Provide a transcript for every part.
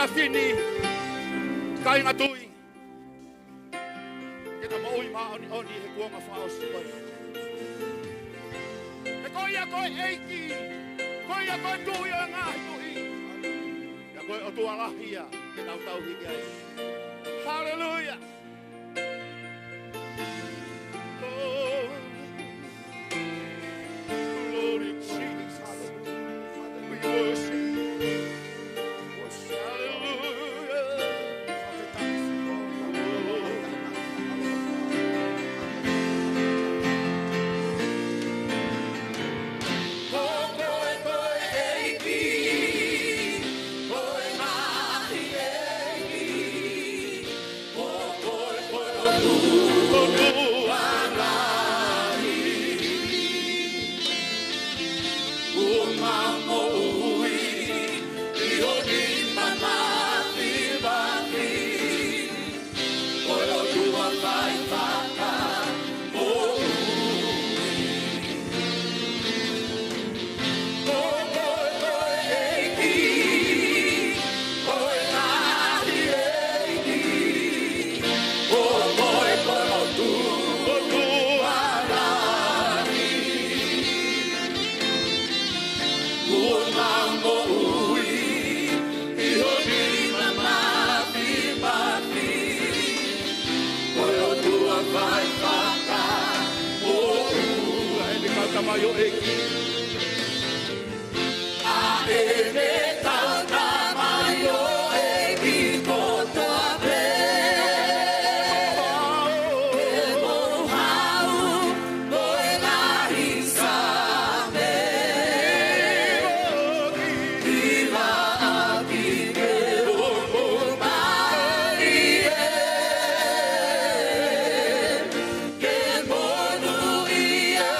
fini. Kai ngatui. Kita mo ui ma oni he kuonga whaos koi. He koi a koi eiki. Koi a koi tui a ngahi tui. Ja koi o tua lahia. Ke tau hiki ai. Hallelujah. Oh, glory Jesus. We worship. Mayo eki a ene tauta mayo eki koto ape e mo hau no e la hisame iwa aki ke o mai ke monu ia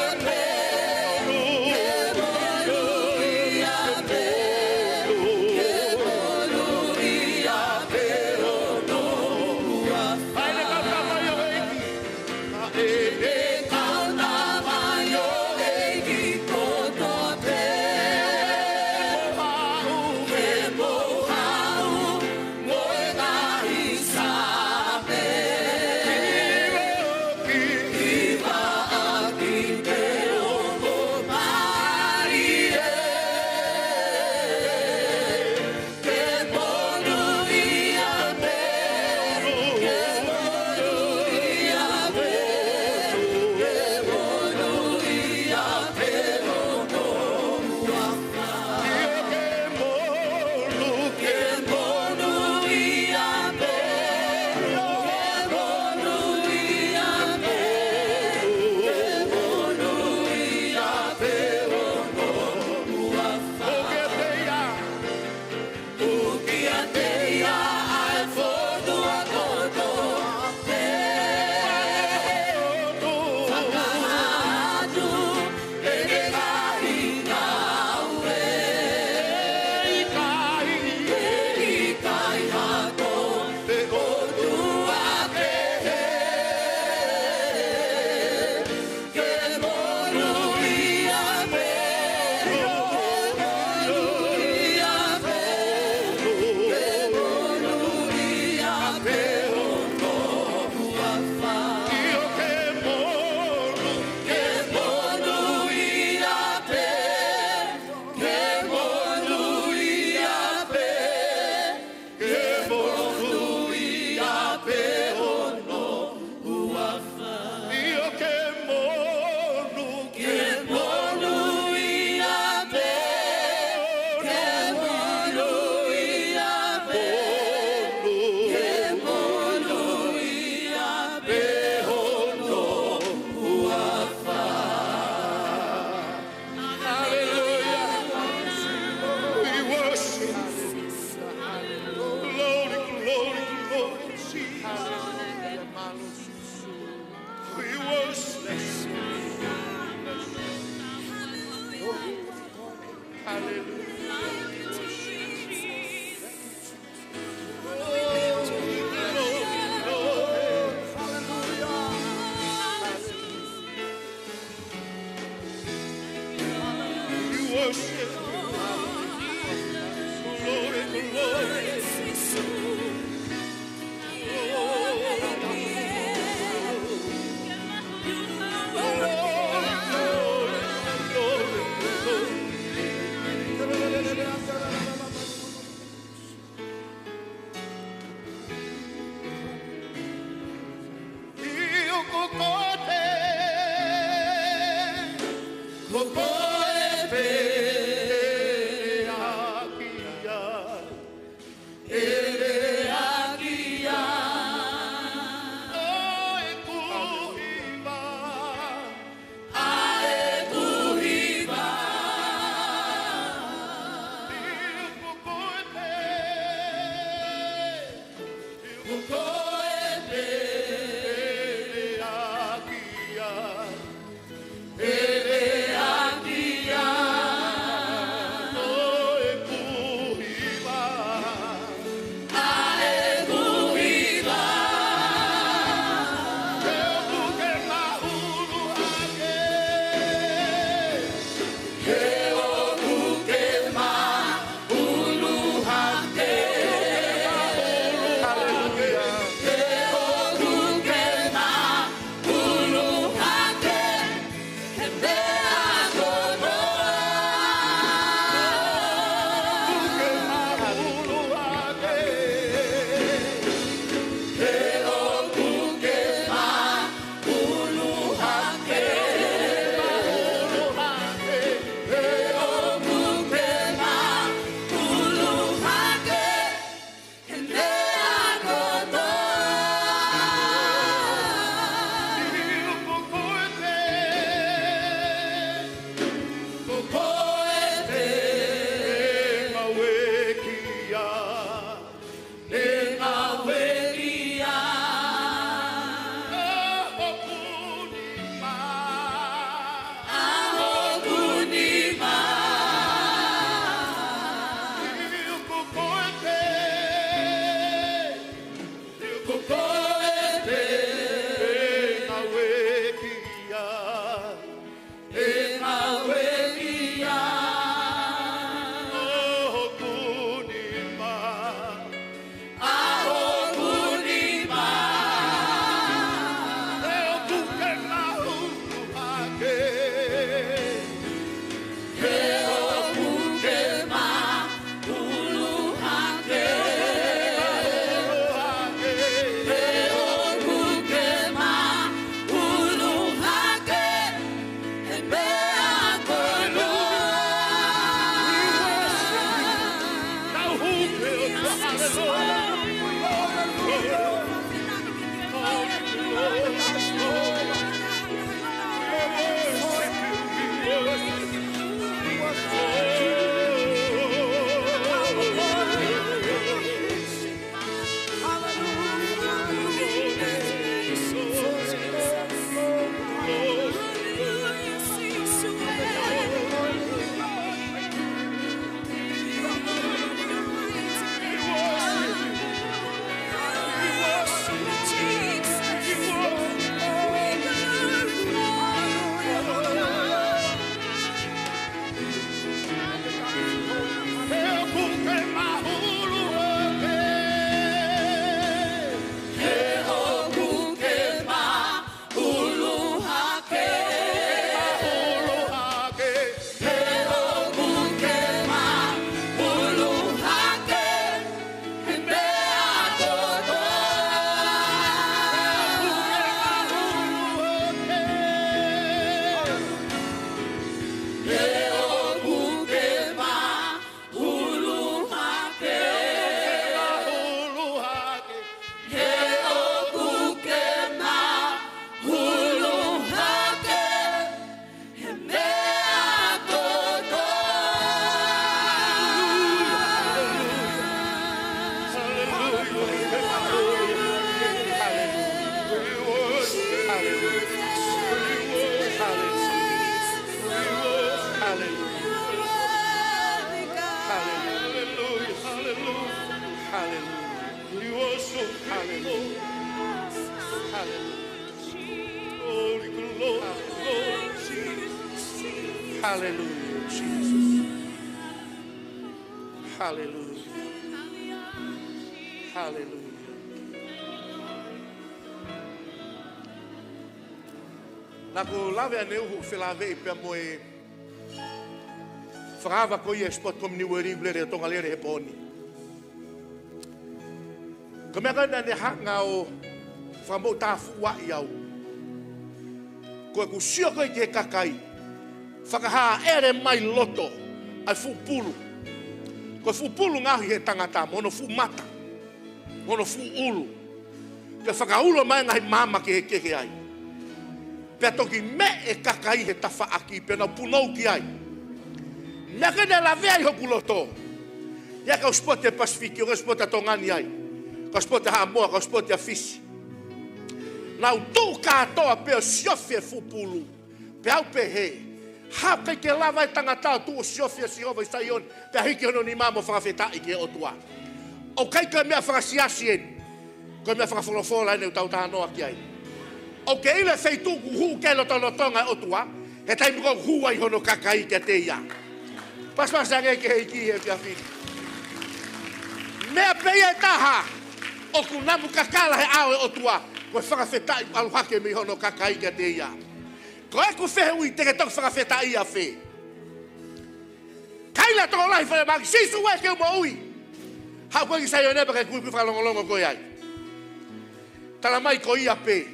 Hallelujah, Jesus. Hallelujah. Hallelujah. Naku lave aneu hu filave I pe moe. Frava ko ye spot kom ni weri blere tonga lere he poni. Komeka na ne hanga o famo ta fuwa iau. Ko ku sio ko ke kakai. Whakaha ere mai loto ai fu pulu. Ko fu pulu ngahi he tangata mono fu mata. Mono fu ulu. Pe whakaulo mai ngahi mama ke he kehe ai. Pe toki me e kakai he tafa aki pe na punou ki ai. Naka ne la vea I hoku loto. Ia ka uspote Pasifiki, o uspote tongani ai. Ka uspote Hamoa, ka uspote Fisi. Na utou katoa pe o siofi e fu pulu. Pe au pe he. Ha kai ke lava I tangata tu o siofi e siova I saion. Pe hiki hono ni mamo whakawhetai ke o tua. O kai ka mea whakasiasi en. Ko mea whakawholofola ene utau tānoa ki ai. O ke ile feitu hu ke lotonga o tua. He taimi ko hua I hono kakai ke te ia. Pas ange ke hiki e pia fini. Mea peia taha. O kunamu kakala he awe o tua. Ko whakawhetai aluhake mi hono kakai ke te ia. Ko e ku whehe ui teke tok whakawhetai a whe. Kaila toko lahi whare maki. Sisu we ke umo ui. Hau koe ki sayo neba ke kui whakalongolongo koe ai. Tala mai ko ia pe.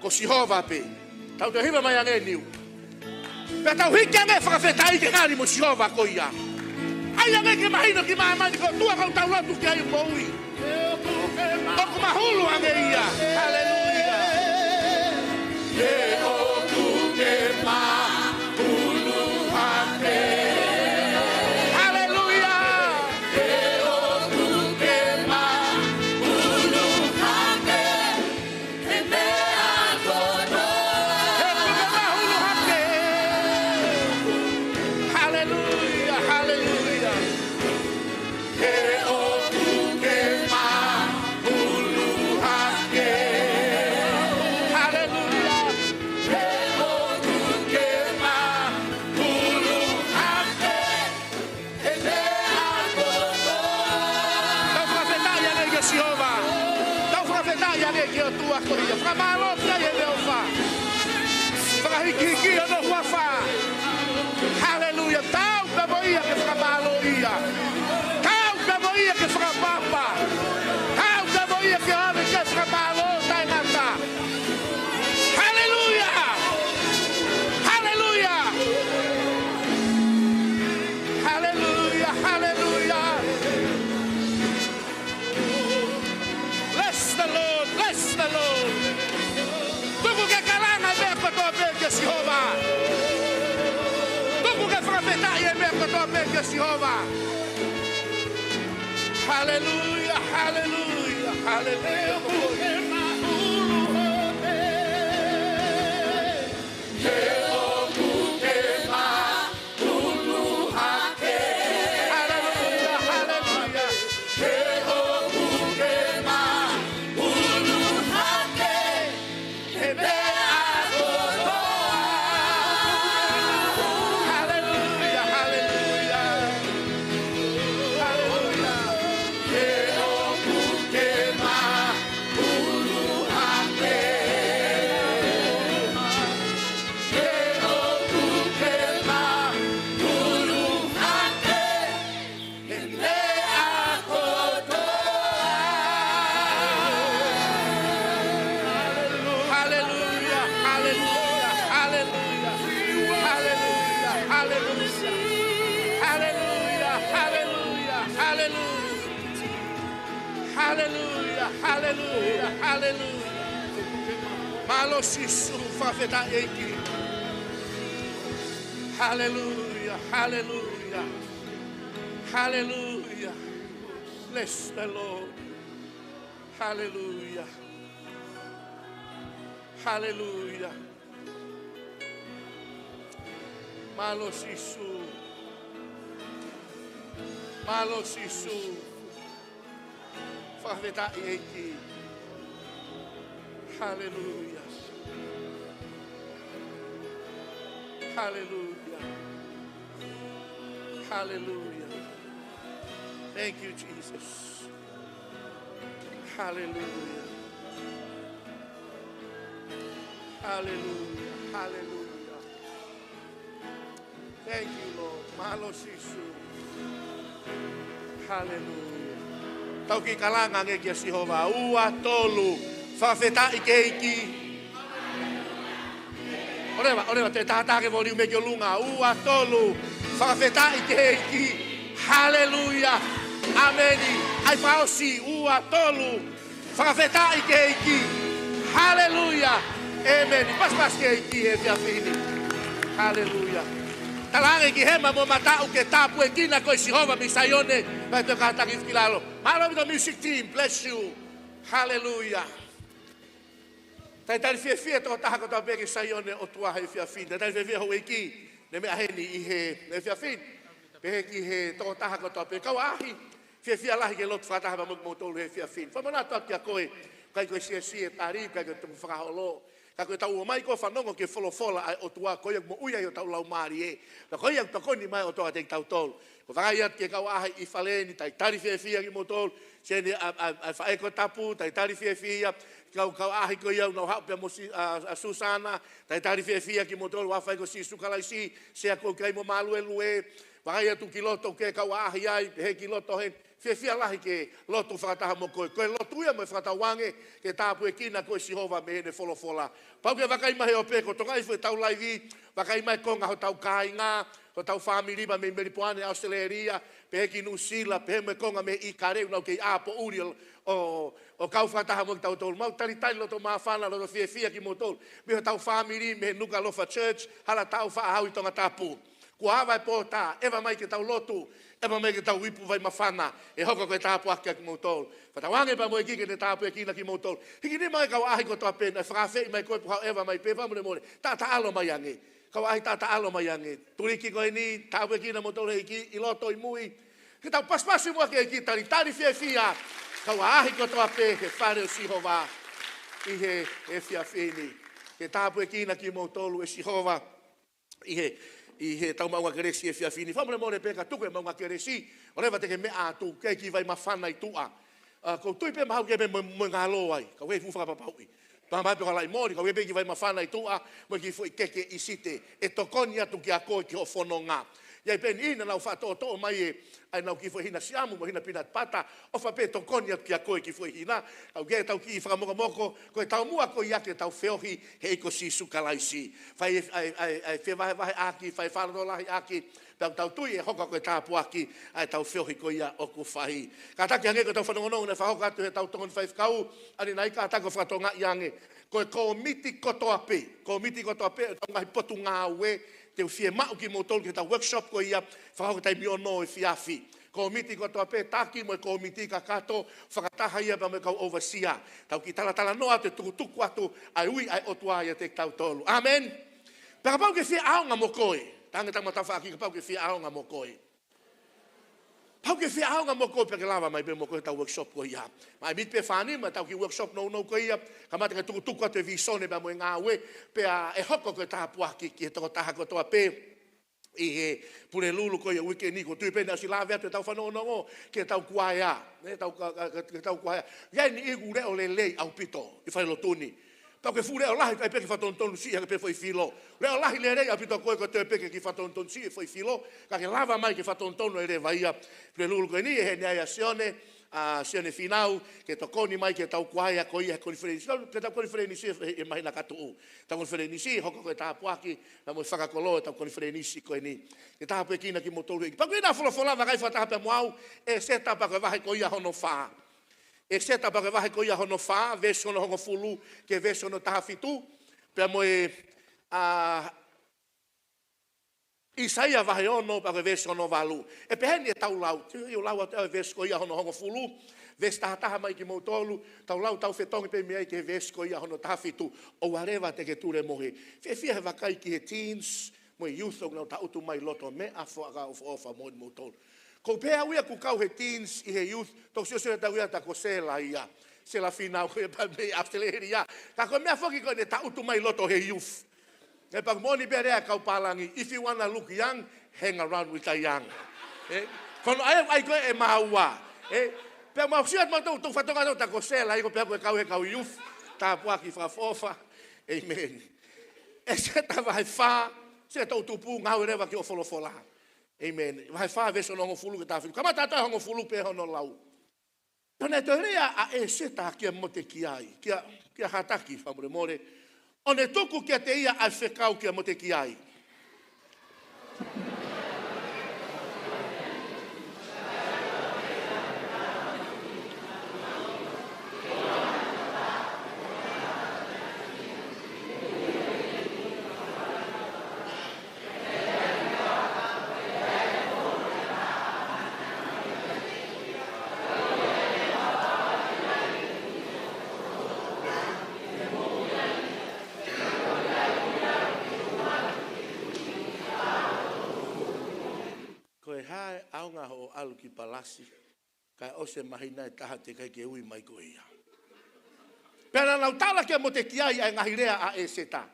Ko Sihova pe. Tau te hima mai ange niu. Pe tau hiki ange whakawhetai ke ngāri mo Sihova ko ia. Ai ange ke mahino ki maamani ko tua kau tau lotu ki ai umo ui. Oku mahulu ange ia. Hallelujah. Oku ke mahulu ange. Hallelujah. Oku ke mahulu ange. He mea kono. Oku ke mahulu ange. Hallelujah. Hallelujah. Oku ke mahulu ange. Hallelujah. Oku ke mahulu ange. He mea kono. Tau whakawhetai ange ke Sihova. Tau whakawhetai ange ke o tua koia. Whakamalo pia e leo wha. Whakahiki ano hua wha. Hallelujah. Tau pemo ia ke whakamalo ia. Tau pemo ia ke whakapapa. Tau pemo ia ke ane ke whakamalo tai ngata. Hallelujah. Hallelujah. Hallelujah. Hallelujah. peke Jehova. Hallelujah, hallelujah, hallelujah. Hallelujah, hallelujah, hallelujah. Malo sisu fafeta eki. Hallelujah, hallelujah, hallelujah. Bless the Lord. Hallelujah, hallelujah. Malo sisu, malo sisu. Fafeta eki. Hallelujah. Hallelujah. Hallelujah. Thank you, Jesus. Hallelujah. Hallelujah. Hallelujah. Thank you, Lord. Malo sisu. Hallelujah. Tau ki kalanga ngeki Jehova. Ua tolu. Fafeta ikeiki. Oreva, te tātāke voli umeki o lunga. Ua tolu. Fafeta ikeiki. Hallelujah. Ameni. Ai pausi. Ua tolu. Fafeta ikeiki. Hallelujah. Amen. Pas keiki e via fini. Hallelujah. Talange ki hema mo matau ke tapu e kina ko Jehova misaione. Vai te kataki filalo. Malo the music team. Bless you. Hallelujah. Tai tali fie to taha ko tabeki saione o tua he fia fin. Tai fie ho eki ne me aheni I he ne fia fin. Pe ki he to taha ko tape kau ahi. Fie lahi ke lot fa taha mo tolu he fia fin. Fa mana to kia koe kai ko sie tari kai ko tu fa holo. Ka ko tau mai ko fanongo ke folofola ai o tua ko mo uia yo tau lau mari e. Na ko ia to ko ni mai o toa te tau tol. Ko vai ia ke kau ahi I faleni tai tari fie ki mo tol. Sene a fa eko tapu tai tari fie kau ahi ko ia no hape mo a Susana tai tari fie ki mo tol wa fa ko si sukala si se ko kai mo malu elue. Vai ia tu kiloto ke kau ahi ai he kiloto he fie lahi ke lotu whakataha mo koe. Koe lotu ia mo whakatawange ke tāpu e kina koe Jehova me hene wholofola. Pau ke wakai mahe o peko, tonga ifu e tau laivi, wakai mai konga ho tau kāinga, ho tau whamiri me meripoane Australia, pe heki Nusila, pe he me konga me I kareu nau ke apo uri o kau whakataha mo ki tau tolu. Mau tari loto mawhana, loto fie ki mo tolu. Me ho tau whamiri me nuka lofa church, hala tau whaahau I tonga tāpu. Kua hawa e pōtā, ewa mai ke tau lotu, ewa mai ke tau wipu vai mawhana, e hoko koe tāpu akia ki mautol. Whatawange pa mo e kike te tāpu e kina ki mautol. Hiki ni mai kau ahi ko toa pena, whakawhei mai koe puhau ewa mai pepa mune mone, tāta alo mai ange. Kau ahi tāta alo mai ange. Turiki koe ni, tāpu e kina mautol heki, I loto I mui. Ki tau paspasi mua ke heki, tari fia. Kau ahi ko toa pe, ke whare o Jehova, I he fia fini. Ke tāpu e kina ki mautolu e Jehova, I he tau maunga keresi e fia fini. Whamune mone peka tuku e maunga keresi. O rewa teke mea atu, kei ki vai mawhana I tua. Ko tui pe mahau ke pe mo ngalo ai. Ka wei fuwhaka papaui. Pamai pe kalai mori, ka wei pe ki vai mawhana I tua. Mo ki fui keke I site. E tokoni atu ki a koe ki ho whono ngā. Iai pen ina nau whato to mai e ai nau ki fui hina siamu, mo hina pinat pata. O wha pe tokoni atu ki a koe ki fui hina. Au ge tau ki I whakamoko, koe tau mua koe iake tau whiohi he iko si sukalaisi. Whai ai whiwahe aki, whai whanadolahi aki. Tau tui e hoka koe tāpu aki, ai tau whiohi koe ia o ku whahi. Ka taki ange ko tau whanongonongu ne whahoka atu he tau tongon whaifkau. Ani nai ka tako whatonga I ange. Koe komiti kotoa pe. Komiti kotoa pe, tau ngahi potu ngā ue. te fie mau ki mo tolu ki ta workshop ko ia whakau tai mio no e fiafi. Ko miti ko toa pe taki mo ko miti ka kato whakataha ia pa me kau overseer. Tau ki tala noa te tukutuku atu ai ui ai otua ia te tau tolu. Amen. Paka pau ke fia aonga mo koe. Tanga tanga tafa aki ka pau ke fia aonga mo koe. Pau ke fia aonga mo koe pe ke lava mai pe mo koe tau workshop ko ia. Mai mit pe whani ma tau ki workshop no ko ia. Ka mata ka tukutuku atu e visone pa mo e ngā ue. Pe e hoko koe taha puaki ki e toko taha ko toa pe. I he pure lulu ko ia wike ni ko tui pena si lave atu tau whanau nongo ke tau kuaia tau kuaia ia ni igu reo le lei au pito i whai lo tuni tau ke fu reo lahi kai peke whatontonu si ke pe foi filo reo lahi le rei au pito koe ko te peke ki whatontonu si e foi filo ka ke lava mai ke whatontonu e re vaia pure lulu ko ni e he nea sione sione finau ke tokoni mai ke tau kuaia ko ia ko ni freni ke tau ko ni freni si e mai na katu tau ko ni freni si hoko ko ta puaki na mo whakakolo tau ko ni freni si ko ni ke taha pe kina ki motolu iki. Paku ina fola vai whataha pe moau e seta pa ke vahe ko ia hono wha. E seta pa ke vahe ko ia hono wha, veso no hongo fulu ke veso no taha fitu. Pe mo e Isaia vahe ono pa ke veso no valu. E peheni e tau lau. Iu lau atu e veso ko ia hono hongo fulu. Ves taha mai ki motolu. Tau lau tau whetongi pe miai ke veso ko ia hono taha fitu. O wareva te ke ture mohe. Fia he wakai ki he teens. Mo youth o ngau ta utu mai loto me a whaaka of ofa mo mo tolu. Ko pea uia ku kau he teens i he youth, tau sio ta uia ta ko sela ia. Sela finau ko e pa me afteleri ia. Ka ko mea whoki ko ne ta utu mai loto he youth. E pa moni berea kau palangi, if you wanna look young, hang around with the young. Kono ai ko e maua. Pea mau siat mau tu whatonga ta ko sela, i ko pea ko kau he kau youth. Ta puaki whafofa. Amen. E se ta vai wha, se tau tupu ngau rewa ki o folofola. Amen. Vai wha veso no hongo fulu ke tawhitu. Kama tata hongo fulu pe hono lau. Tone te rea a e seta kia mote ki ai. Kia hataki whamure more. O ne tuku kia te ia a whekau kia mote ki ai. Aunga ho alu ki palasi, kai ose mahina e taha te kai ke ui mai ko ia. Pera nau tala kia mo te kiai ai ngahirea a e seta.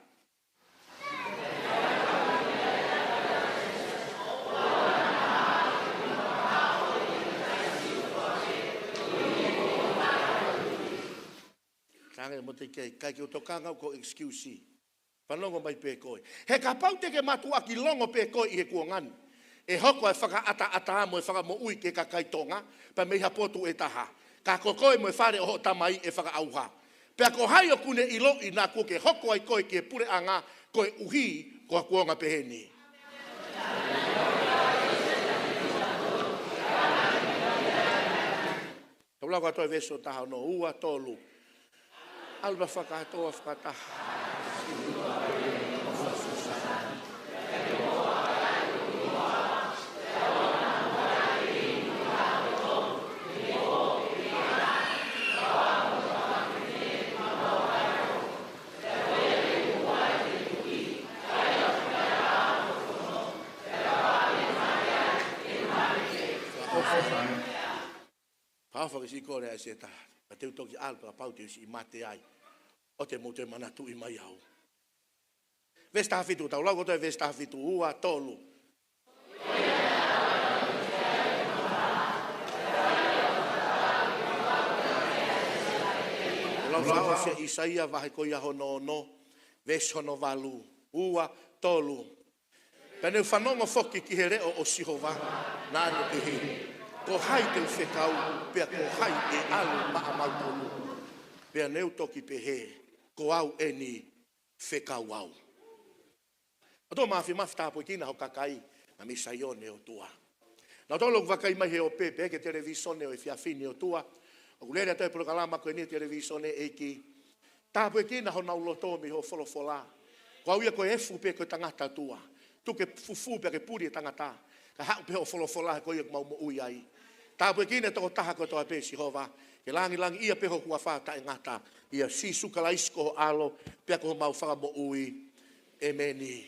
Tange mo te kiai, kai ki o tokanga ko excuse. Panongo mai pe koe. He ka pau te ke matua ki longo pe koe i he kuangani. E hoko e whaka ata mo e whaka mo ui ke ka kaitonga, pa mei hapotu e taha. Ka kokoe mo e whare o tamai e whaka auha. Pea ko hai o kune ilo i nā kua ke hoko ai koe ke pure anga koe uhi koa kuonga peheni. Tau lau katoa veso taha no ua tolu. Alba whaka atoa whakataha. Pāwhaka si kore ai se taha. A teu toki alpa pau teu si mate ai. O te mo te manatu i mai au. Ves taha fitu tau lau koto e ves taha fitu ua tolu. Lau sao se Isaia vahe ko ia hono no. Ves hono valu. Ua tolu. Pene whanonga whoki ki he reo o Sihova. Nāre te he. Ko hai te whekau, pia ko hai e alu maa mautonu. Pia neu toki pe he, ko au e ni whekau au. Ato mafi tāpo i kina ho kakai, na misa ione o tua. Na tolo wakai mai he o pepe, ke televisione o e fiafini o tua. O kulere atoe prokalama ko e ni televisione e ki. Tāpo i kina ho naulotomi ho folofola. Ko au ia ko e fu pe ko tangata tua. Tu ke fufu pe ke puri tangata. Ka hau pe o folofola ko ia mau mo ui ai. Ta pe kine to taha ko to pe Jehova. Ke langi ia pe ho kua fa ta ngata. Ia si sukala isko alo pe ko mau fa mo ui. Emeni.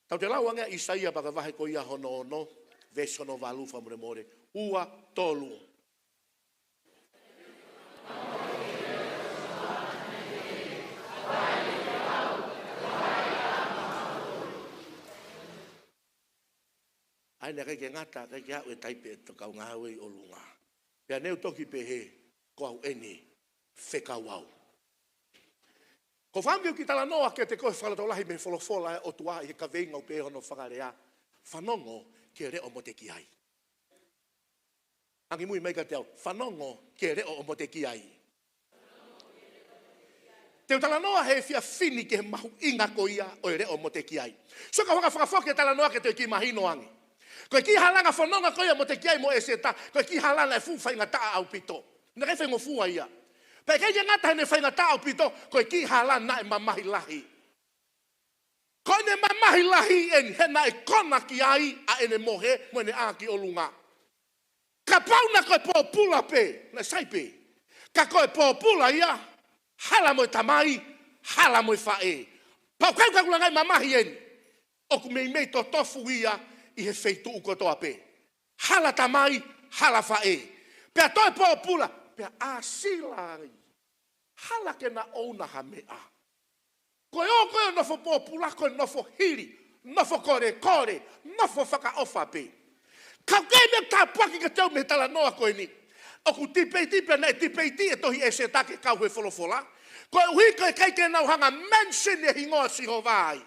Tau te lau anga Isaia baka vahe ko ia hono no. Verso no valu fa more. Ua tolu. Ai na ke ngata ke hau e taipe to kau ngā ui o lunga. Pea neu toki pe he ko au eni whekawau. Ko whangiu ki tala noa ke te koe whalatolahi me wholofola o tua i ka veinga o peho no whakarea. Whanongo ke reo mo te ki ai. Angi mui meika te au, whanongo ke reo mo te ki ai. Te tala noa he fia fini ke mahu inga ko ia o reo mo te ki ai. So ka waka whakafoke tala noa ke te ki mahino angi. Koe ki halanga whanonga koia mo te kiai mo e se ta. Koe ki halanga e fuwhainga taa au pito. Nā kei whaingo fua ia. Pei kei te ngata hene whainga taa au pito. Koe ki halanga e mamahi lahi. Koe ne mamahi lahi en hena e kona ki ai a ene mohe mo ene aki o lunga. Ka pauna koe pōpula pe. Na sai pe. Ka koe pōpula ia. Hala mo e tamai. Hala mo e whae. Pau kau kakulanga e mamahi en. Oku mei to tofu ia. I he feitu uko toa pe. Hala tamai, hala fae. Pea toi pōpula, pea āsilai. Hala ke na ouna ha mea. Koe o nofo pōpula, koe nofo hiri, nofo kore, nofo whaka ofa pe. Kau kei me tā puaki ka tau me tala noa koe ni. Oku tipei nei tipei e tohi e se take kau he wholofola. Koe uhi koe kei ke nau hanga mention e hingoa siho vai.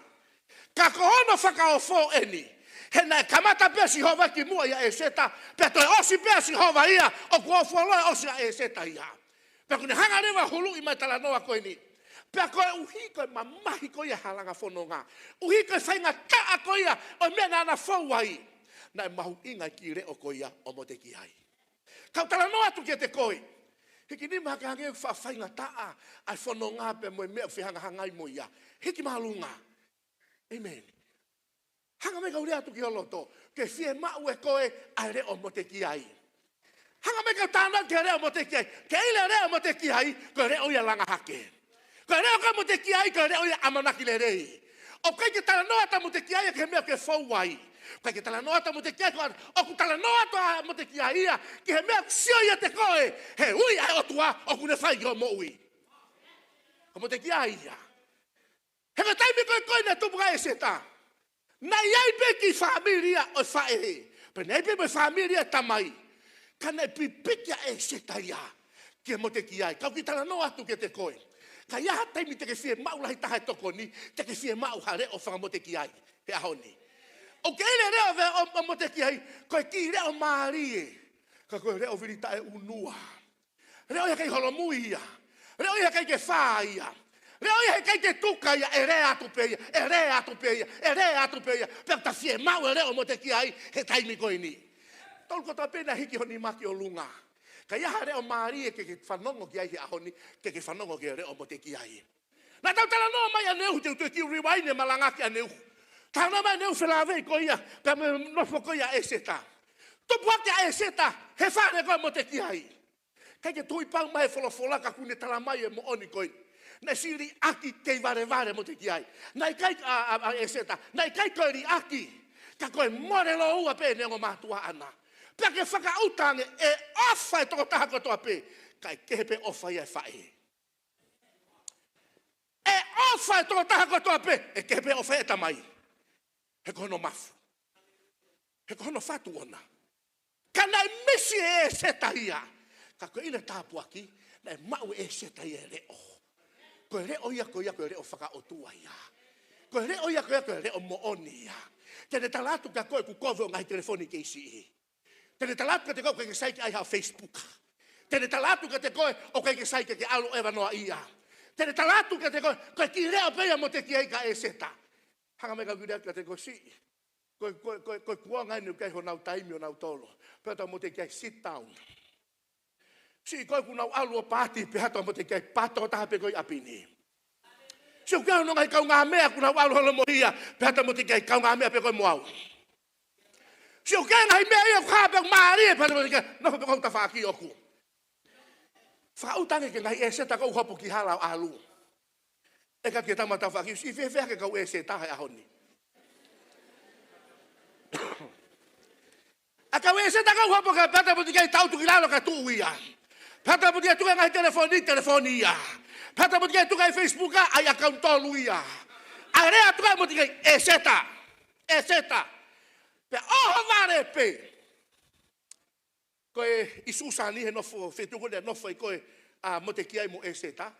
Ka kohono whaka ofo eni. Hena e kamata pea Jehova ki mua ia e seta. Pea toi osi pea Jehova ia. O kua fualoa osi a e seta ia. Pea kune hanga rewa hulu i mai tala noa koe ni. Pea koe uhi koe mamahi koe ia halanga whanonga. Uhi koe whainga taa koe ia. O mea nana whauai. Na e mahu inga ki reo koe ia o mo te ki ai. Kau tala noa tu ke te koe. Hiki ni maha ke hange whainga taa. Ai whanonga pe mo e mea whihanga hangai mo ia. Hiki mahalunga. Amen. Hanga me kau rea tu ki oloto, ke fie mau e koe a reo mo te ki ai. Hanga me kau tāna ke reo mo te ki ai, ke ile reo mo te ki ai, koe reo ia langa hake. Koe reo koe mo te ki ai, koe reo ia amanaki le rei. O kai ke tala noa ta mo te ki ai, ke mea ke fauai. Kai ke tala noa ta mo te ki ai, o ku tala noa ta mo te ki ai ia, ke he mea sio ia te koe, he ui ai otua, o ku ne whai o mo ui. O mo te ki ai ia. He ka taimi koe ne tupuka e seta. Na iai pe ki familia o whaehe. Pe nei pe me familia tamai. Ka nei pipikia e seta ia. Kia mo te ki ai. Kau ki tala no atu ke te koe. Ka ia taimi te ke fie mau lahi taha toko ni. Te ke fie mau hare o whanga mo te ki ai. He aho ni. O ke ere reo ve o mo te ki ai. Koe ki reo maarie. Ka koe reo virita e unua. Reo ia kei holomui ia. Reo ia kei ke whaa ia. Reo ia he kei te tuka ia, e rea atu peia, e rea atu peia, e rea atu peia. Pea ta fie mau e reo mo te ki ai, he taimi koe ni. Tolko ta pena hiki honi maki o lunga. Ka iaha reo maari e ke whanongo ki ai he ahoni, ke whanongo ki reo mo te ki ai. Nā tau tala noa mai aneu, te utu e ki riwaine malangaki aneu. Tau noa mai aneu whelawei ko ia, pea me nofo ko ia e seta. Tupu ake a e seta, he whare koe mo te ki ai. Kei ke tui pang mai wholofola ka kune tala mai e mo oni koe. Na siri aki kei vare mo te ki ai. Nai kai e seta. Nai kai koe ri aki. Ka koe more lo ua pe nengo mātua ana. Pea ke whakautange e ofa e toko taha kotoa pe. Kai kehe pe ofa ia e whae. E ofa e toko taha kotoa pe. E kehe pe ofa e tamai. He kohono mafu. He kohono whatu ona. Ka nai misi e seta ia. Ka koe ina tāpuaki. Nai mau e seta ia reo. Koe reo ia koe reo whaka o tua ia. Koe reo ia koe reo mo oni ia. Tene talatu ka koe ku kowe o ngai telefoni ke isi i. Tene talatu ka te koe ke saike ai hao Facebook. Tene talatu ka te koe o ke saike ke alu ewa noa ia. Tene talatu ka te koe ki reo peia mo te ki ei ka e seta. Hanga meka kudea ka te koe si. Koe kua ngai niu kei ho nau taimi o nau tolo. Peta mo te ki ei sit down. Si koe ku nau alu o pāti pe hato mo te kei pato taha pe koe apini. Se o kau no ngai kau ngā mea kuna walo holo mohia, pēta mo te kei kau ngā mea pe koe moau. Se o kau ngai mea ia kāpea maari, pēta mo te kei, no pe kau ta whaki oku. Whakautange ke ngai e seta kau hopo ki halau alu. E ka ke tamata whaki, i whewhea ke kau e seta hai ahoni. A kau e seta kau hopo ka pēta mo te kei tautu ki lalo ka tuu ia. Pēta mo te kei tuka ngai telefoni ia. Pata mo te tukai Facebook ai account tolu ia. A rea tukai mo te e seta. E seta. Pe oho vare pe. Koe isusa ni he nofo fetuko le nofo i koe a mo te kia mo e seta.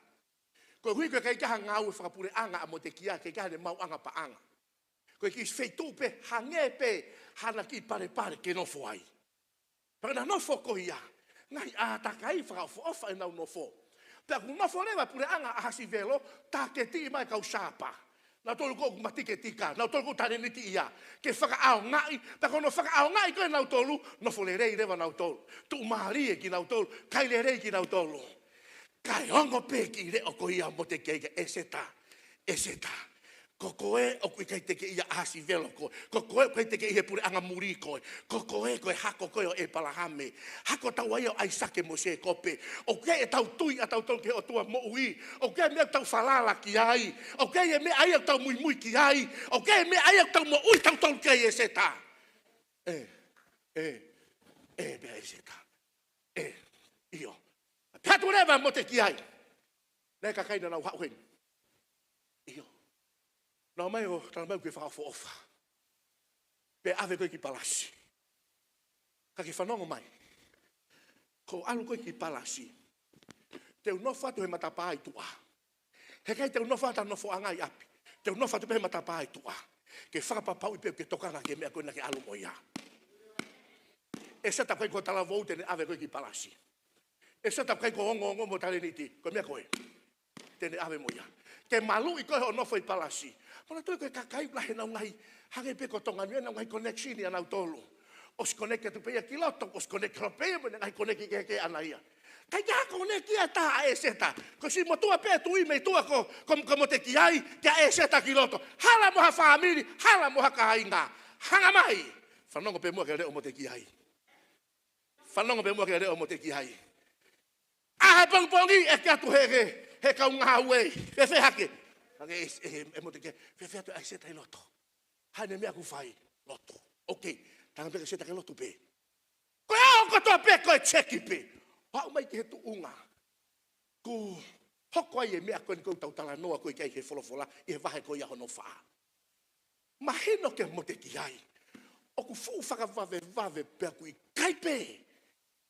Koe hui koe kai kaha ngau e whakapure anga a mo te kia ke kaha le mau anga pa anga. Koe ki fetu pe hange pe hana ki pare ke nofo ai. Pena nofo ko ia. Ngai a takai whakafo ofa e nau nofo. Pea kung maforewa pure anga a hasi velo, ta ke ti mai kau sapa. Na tolu ko mati ke tika, na tolu ko tare niti ia. Ke whaka ao ngai, pea kono whaka ao ngai koe nau tolu, no fole rei rewa nau tolu. Tu maari e ki nau tolu, kai le rei ki nau tolu. Kai ongo pe ki re o ko ia mo te keike, e seta, e seta. Ko koe o kui kai teke ia hasi velo koe. Ko koe kai teke ia pure anga muri koe. Ko koe koe hako koe o e palahame. Hako tau ai o aisake mo se kope. O kei e tau tui a tau tonke o tua mo ui. O kei mea tau falala ki ai. O kei e mea ai o tau mui mui ki ai. O kei e mea ai o tau mo ui tau tonke e seta. Mea e seta. Io. Patu rewa mo te ki ai. Nei ka kaina nau hauhen. Io. Nau mai o tana mai ke whakafo ofa. Pe ave koe ki palasi. Ka ke whanongo mai. Ko alu koe ki palasi. Te unofa tu he matapa ai tua. He kai te unofa ta nofo angai api. Te unofa tu he matapa ai tua. Ke whakapapau i pe ke tokana ke mea koe na ke alu moia. E seta koe ko tala vou tene ave koe ki palasi. E seta koe ko ongo mo tale niti. Koe mea koe. Tene ave moia. Ke malu i koe ho nofo i palasi. Mana tui koe kakai lahe nau ngai hage pe ko tonga nui nau ngai connection ia nau tolu. Os connect tu peia kiloto, os connect lo peia mo ngai connect ke anaia. Kai ka connect ia ta e seta. Ko si mo tua pe tu i me tua ko mo te ki ai ke e seta kiloto. Hala mo ha family, hala mo ha kainga. Hanga mai. Fanongo pe mo ke le o mo te ki ai. Fanongo pe mo ke le o mo te ki ai. Ah pong pongi e ka tu he ka unga we. Fe hake. E mo te ke, fe atu ai seta i loto. Hane mea ku fai, loto. Ok, tanga peka seta ke loto pe. Koe ao katoa pe, koe cheki pe. Pau mai ke he tu unga. Ku hoko ai e mea koe ni kou tautala noa koe kai he folofola, i he vahe koe iaho no faa. Mahino ke mo te ki ai. O ku fu whakavave pe aku i kai pe.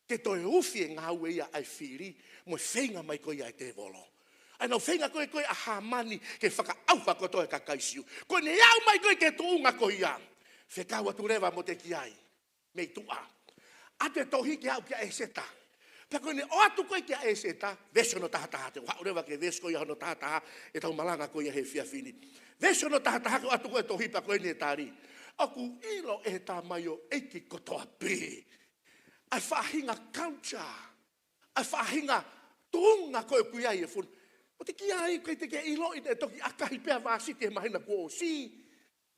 Ke toi ufi e ngā ue ia ai whiri, mo whenga mai koe ia e te volo. Ai no whenga koe a hamani ke whakaauha ko toe kakaisiu. Koe ne au mai koe ke tuunga ko ia. Whekau atu rewa mo te ki ai. Mei tua. Ate tohi ke au kia e seta. Pea koe ne o atu koe kia e seta. Vesio no tahataha te. Whau rewa ke vesio ia no tahataha. E tau malanga koe ia he whiawhini. Vesio no tahataha ko atu koe tohi pa koe ne tari. Oku ilo e tā mai o eiki kotoa pē. Ai whahinga culture. Ai whahinga tuunga koe kuia i e funu. O te kia ai, kei te ke iloi ne toki akahi pia vāsiti e mahina kua o si.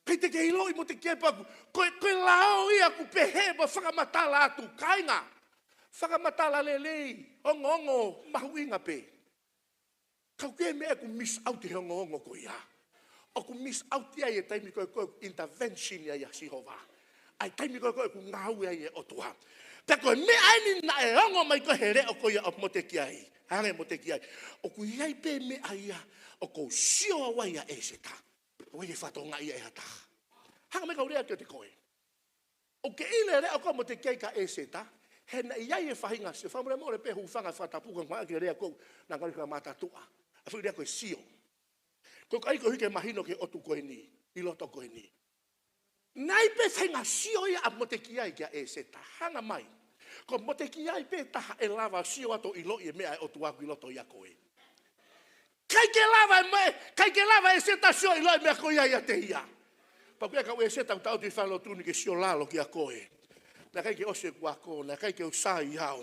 Kei te ke iloi mo te kia paku. Koe lao ia ku pehe mo whakamatala atu kainga. Whakamatala lelei. Ongo, mahuinga pe. Kau ke mea ku miss out i ongo ko ia. O ku miss out ia e taimi koe intervention ia ia sihova. Ai taimi koe ku ngau ia e otua. Pea koe mea aini na e ongo mai koe here o ko ia o mo te kia ai. Hare mo te ki ai. O ku iai pe me aia. O kou sio a wai a e se ta. O i e whatonga ia e hata. Hanga me kau rea te koe. O ke ile rea o ka mo te kei ka e se ta. He na iai e whahinga se. Whamure mo le pe hufanga whatapuka ngā ke rea kou. Nā ngari ka mātatua. A whi rea koe sio. Ko kai ko hike mahino ke otu koe ni. I loto koe ni. Nai pe whainga sio ia a mo te ki ai kia e se ta. Hanga mai. Ko mo te ki ai pe taha e lava sio ato i lo i mea e o tuaku i loto ia koe. Kai ke lava e seta sio i lo i mea koe ia te ia. Pa kuia kau e seta utau ti whalo tuni ke sio lalo ki a koe. Na kai ke ose kua ko, na kai ke usai iau.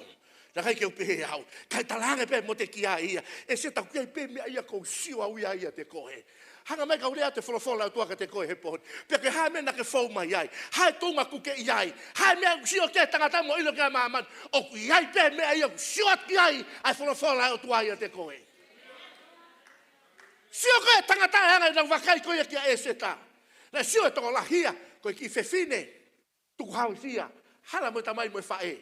Na kai ke upe au. Kai talanga pe mo te kia ia. E se tau kia pe mea ia kou siwa uia ia te koe. Hanga mai kau rea te wholofola tua ka te koe he pohon. Pea ke hae mena ke whau mai ai. Hae tunga kuke iai. Hae mea sio ke tangata mo ilo kia maaman. O ku iai pe mea ia sio ki ai. Ai wholofola o tua ia te koe. Sio ke tangata hanga i nang wakai koe kia e seta. Na sio e tonga lahia. Koe ki whewhine. Tuku hau fia. Hala mo tamai mo e whae.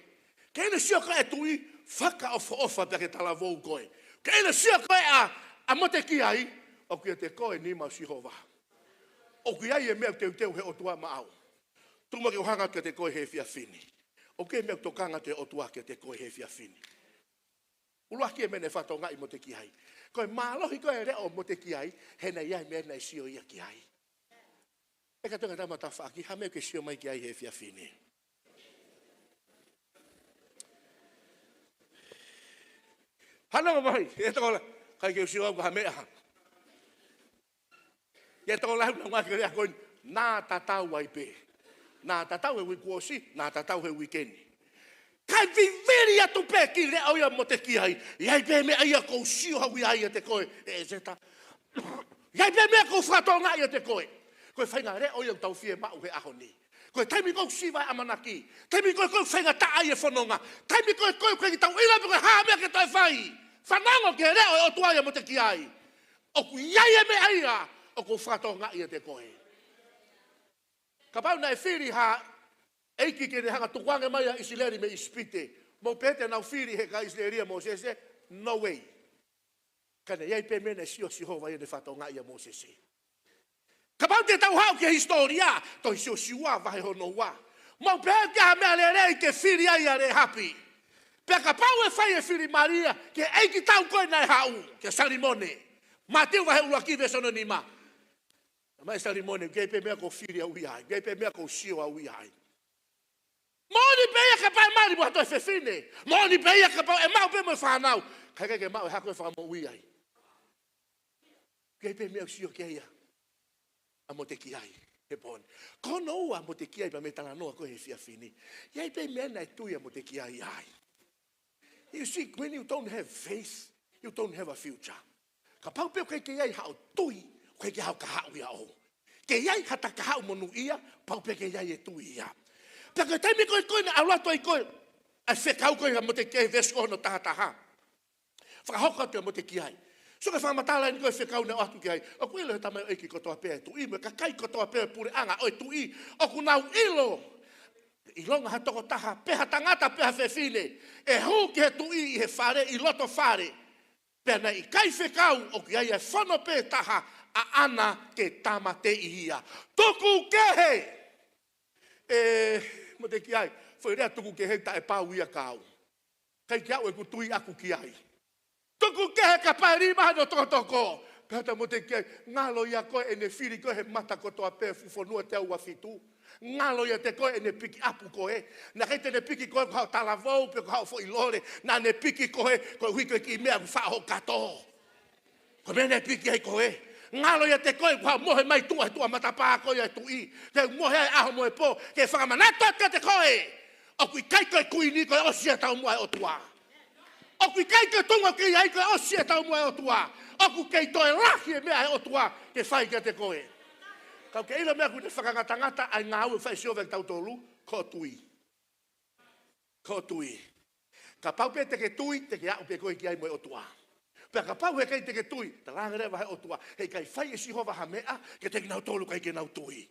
Ke ina sio koe e tui. Whaka ofa pea ke tala vou koe. Ke ina sio koe a mote ki ai. O kia te koe ni mau Sihova. O kia ia mea teu he otua maau. Tuma ke uhanga kia te koe he fia fini. O kia mea tokanga te otua kia te koe he fia fini. Ulua kia mene whato ngai mo te ki ai. Koe mālohi koe reo mo te ki ai. He nei ai mea nei sio ia ki ai. Eka tunga tama ta whaki. Ha mea ke sio mai ki ai he fia fini. Hana mai. E tokola. Kai ke sio au ka mea. Ia tō lau na ngā kere a koe, nā tatau ai pē. Nā tatau he wikuosi, nā tatau he wikeni. Kai viviri atu pē ki le au ia mo te ki ai. Iai pē mea ia kou sio hau ia te koe. E zeta. Iai pē mea kou whatonga ia te koe. Koe whainga re au ia tau fie mau he aho ni. Koe taimi kou siwa amanaki. Taimi koe whainga taa ia whanonga. Taimi koe koe ki tau ila koe haa mea ke tai whai. Whanango ke re au tua ia mo te ki ai. Oku iai e mea ia. O ko whatonga ia te koe. Ka pau nei whiri ha eiki ke ne hanga tukuange mai a Isileri me ispite. Mo pete nau whiri he ka Isileria Mosese, no way. Ka ne iei pe mene sio Sihova ia ne whatonga ia Mosese. Ka pau te tau hau ke historia, toi sio siua vahe hono wa. Mo pete ha mea le rei ke whiri ai a re hapi. Pe ka pau e whai e whiri Maria, ke eiki tau koe nei hau, ke sarimone. Ma teu vahe ua ki vesono ni ma. Mai sarimone, gei pe mea ko whiri au iai, gei pe mea ko sio au iai. Moni pe ia ka pai mari mo hatoi whewhine. Moni pe ia ka pau e mau pe mo whanau. Kai ke mau e hako e whamo iai. Gei pe mea sio ke ia. A mo te ki ai, he pone. Kono ua mo te ki ai pa me tala noa ko he fia fini. Iai pe mea nai tui a mo te ki ai ai. You see, when you don't have faith, you don't have a future. Ka pau pe ke iai hao tui. Koe ke hau ka hau ia o. Ke iai hata ka hau monu ia, pau pe ke iai e tu ia. Pea koe taimi koe na aulato ai koe, ai whekau koe mo te kei vesko no tahataha. Whakahoko te mo te ki ai. So ke whamatala ni koe whekau na atu ki ai. O ku ilo he tamai eiki kotoa pea tu i, me ka kai kotoa pea pure anga, oi tu i, o ku nau ilo. I longa ha toko taha, peha tangata peha whewhine, e hu ke he tu i he whare, i loto whare. Pea nei i kai whekau, o ki ai e whano pe taha, a ana ke tama te ihia. Tuku kehe! Mo te ki ai, whai rea tuku kehe ta e pau ia kau. Kai ki au e ku tui aku ki ai. Tuku kehe ka pai rima no toko. Pēta mo te ki ai, ngalo ia koe e ne whiri koe he mata kotoa pē fufonua te au afitu. Ngalo ia te koe e ne piki apu koe. Na kei te ne piki koe ko hau talavou, pe ko hau fo ilore. Na ne piki koe, koe hui koe ki mea ku whaho kato. Koe mea ne piki ai koe. Ngalo ia te koe, kua mohe mai tua matapaa koe ai tui. Ke mohe ai aho moe po, ke whakamanatot ka te koe. O kui kai koe kui ni koe osia tau mua o tua. O kui kai koe tunga ki ai koe osia tau mua o tua. O kui kei toe lahi e mea o tua, ke whai ka te koe. Kau ke ila mea kui te whakangatangata ai ngā ue whai siove tau tolu, ko tui. Ko tui. Ka paupe te ke tui, te ke au pe koe ki ai moe o tua. Pea ka pau he kei te ke tui, ta rangere wahe o tua, hei kai whai e Sihova ha mea, ke te kinau tolu kai ke nau tui.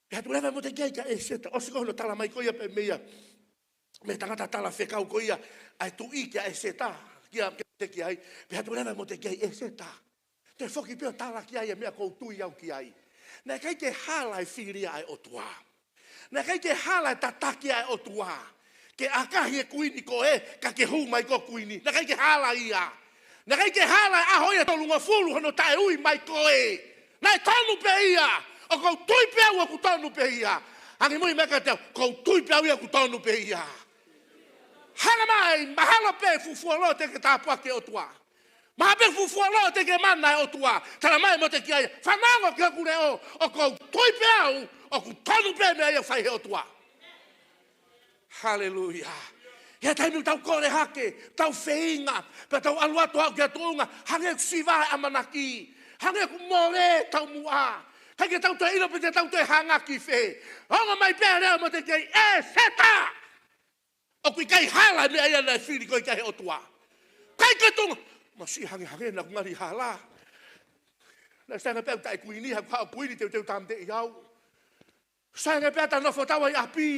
Pea tu rewa mo te kei ka e seta, o siko hono tala mai koia pe mea, me tangata tala whekau koia, ai tui kia e seta, kia te ki ai, pea tu rewa mo te kei e seta. Te whoki pia tala ki ai e mea kou tui au ki ai. Nē kai ke halai whiria ai o tua. Nē kai ke halai tataki ai o tua. Ke akahi e kuini ko e, ka ke hu mai ko kuini. Nā kai ke hala ia. Nā kai ke hala aho ia tolunga fulu hono tae ui mai ko e. Nā e tonu pe ia. O kou tui pe au a ku tonu pe ia. Angi mui meka teo, kou tui pe au ia ku tonu pe ia. Hanga mai, mahalo pe fufua lo te ke tāpua ke o tua. Maha pe fufua lo te ke mana e o tua. Tana mai mo te ki ai. Whanango ke kure o kou tui pe au, o ku tonu pe mea ia whai he o tua. Hallelujah. Ia taimi tau kore hake, tau feinga, pa tau aluato au kia tuunga, hange kusiva amanaki, hange kumore tau mua. Hange tau te ilo pe te tau te hangaki fe. Honga mai pēr reo mo te kei, seta! O kui kai hala me aia na whiri koi kai otua. Kai kai tunga, ma si hange na ngari hala. Na sanga pēr tai kuini, ha kua kuini teu tam te iau. Sanga pēr ta nofo tawa i api.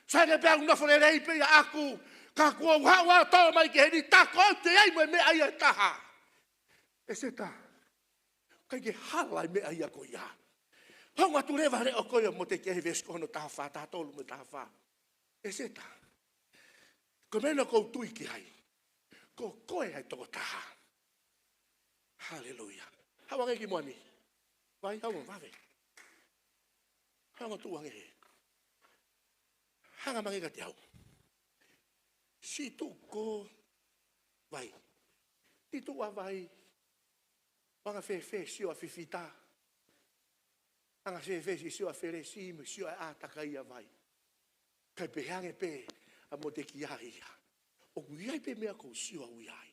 Sanga pēr nofo le reipe i aku. Ka kua uhawa tō mai ke heni tako au te ai me aia taha. Seta, kai ke hala me aia ko ia. Honga tu rewa re o koia mo te kehe vesko hono taha wha, taha tolu me taha wha. Seta, ko mena kou tui ki hai. Ko koe hai toko taha. Hallelujah. Hawa ngai ki moani. Vai, hawa wawe. Hawa tu wange he. Hanga mange ka te au. Si tu ko vai. Ti tu a vai. Wanga fe sio a fifita. Anga fe sio a fere si me sio a takai a vai. Kai pe hange pe a mo te ki ai. O kuiai pe mea ko sio a uiai.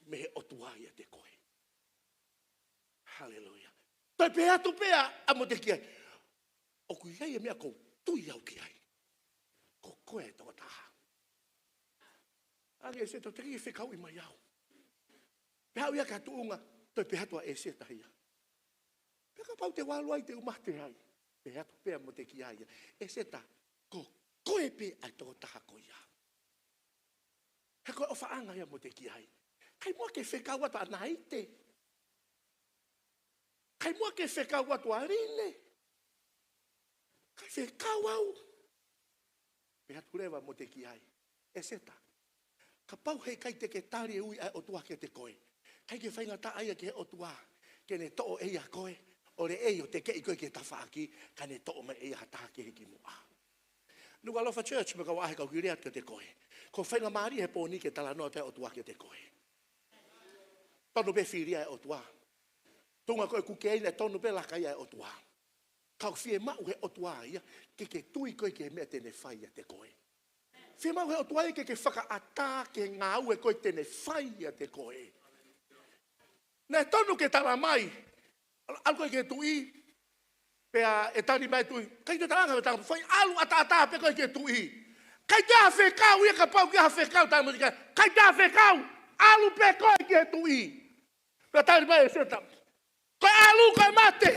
Me o tuai a te koe. Hallelujah. Tai pe atu pe a mo te ki ai. O kuiai e mea ko tui au ki ai. Ko koe toko taha. Age se to teki whekau i mai au. Pehau ia ka tuunga, toi pehatua e se tahia. Peka pau te walu ai te umate ai. Pehatu pea mo te ki ai. E se ta, ko koe pe ai toko taha ko ia. He koe ofa anga ia mo te ki ai. Kai mua ke whekau atu anaite. Kai mua ke whekau atu arine. Kai whekau au. Pehatu rewa mo te ki ai. E se ta. Ka pau hei kai te ke tari e ui ai o tua ke te koe. Kai ke whainga ta aia ke o tua. Ke ne to'o eia koe. O re ei o te kei koe ke tawhaaki. Ka ne to'o mai eia hataha ke hiki mua. Nuka Alofa Church me ka wahe kau ki rea ke te koe. Ko whainga maari he pōni ke tala noa pe o tua ke te koe. Tonu pe whiria e o tua. Tunga koe kukeina tonu pe lakai e o tua. Kau whie mau he o tua ia. Ke tui koe ke mea tene whai a te koe. Whie mau he o tua ia ke whakaata ke ngā ue koe tene whai a te koe. Nē tonu ke tala mai. Alu koe ke tui. Pea e tani mai tui. Kai te taranga me tanga. Whai alu ata pe koe ke tui. Kai te hawhekau ia ka pau ke hawhekau tanga mo te kai. Kai te hawhekau. Alu pe koe ke tui. Pea tani mai e seta. Koe alu koe mate.